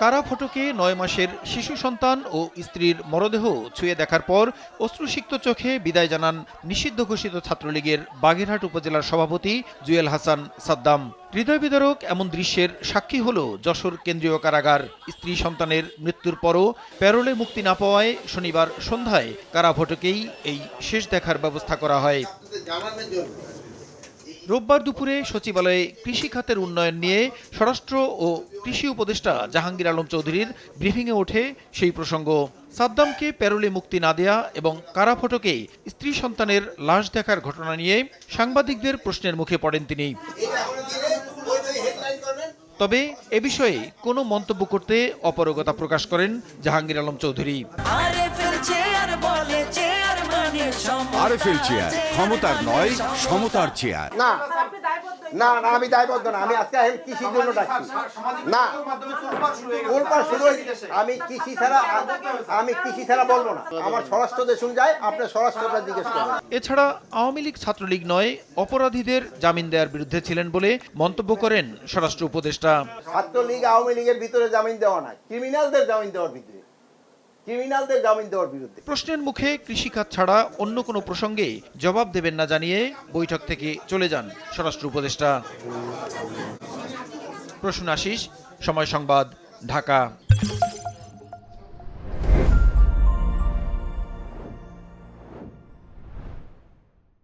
কারা ফটকে ৯ মাসের শিশু সন্তান ও স্ত্রীর মরদেহ ছুঁয়ে দেখার পর অশ্রুসিক্ত চোখে বিদায় জানান নিষিদ্ধ ঘোষিত ছাত্রলীগের বাগেরহাট উপজেলার সভাপতি জুয়েল হাসান সাদ্দাম। হৃদয় বিদারক এমন দৃশ্যের সাক্ষী হল যশোর কেন্দ্রীয় কারাগার। স্ত্রী সন্তানের মৃত্যুর পরও প্যারোলে মুক্তি না পাওয়ায় শনিবার সন্ধ্যায় কারা ফটকেই এই শেষ দেখার ব্যবস্থা করা হয়। রোববার দুপুরে সচিবালয়ে কৃষি খাতের উন্নয়ন নিয়ে স্বরাষ্ট্র ও কৃষি উপদেষ্টা জাহাঙ্গীর আলম চৌধুরীর ব্রিফিংয়ে ওঠে সেই প্রসঙ্গ। সাদ্দামকে প্যারোলে মুক্তি না দেয়া এবং কারা ফটকে স্ত্রী সন্তানের লাশ দেখার ঘটনা নিয়ে সাংবাদিকদের প্রশ্নের মুখে পড়েন তিনি। তবে এ বিষয়ে কোনো মন্তব্য করতে অপারগতা প্রকাশ করেন জাহাঙ্গীর আলম চৌধুরী। আরএফএল চেয়ার, ক্ষমতার নয় সমতার চেয়ার। না না না, আমি দায়বদ্ধ না। আমি আজকে কৃষির জন্য ডাকছি না। আমি কৃষি ছাড়া বলবো না। আমার স্বরাষ্ট্র দেশুন যায়, আপনার স্বরাষ্ট্রটা জিজ্ঞেস করুন। এছাড়া আওয়ামী লীগ ছাত্রলীগ নয়, অপরাধীদের জামিন দেওয়ার বিরুদ্ধে ছিলেন বলে মন্তব্য করেন স্বরাষ্ট্র উপদেষ্টা। ছাত্রলীগ আওয়ামী লীগের ভিতরে জামিন দেওয়া না, ক্রিমিনালদের জামিন দেওয়ার ভিতরে, ক্রিমিনালদের জামিন দেওয়ার বিরুদ্ধে। প্রশ্নের মুখে কৃষিখাত ছাড়া অন্য কোনো প্রসঙ্গে জবাব দেবেন না জানিয়ে বৈঠক থেকে চলে যান স্বরাষ্ট্র উপদেষ্টা। প্রসূন আশিস, সময় সংবাদ, ঢাকা।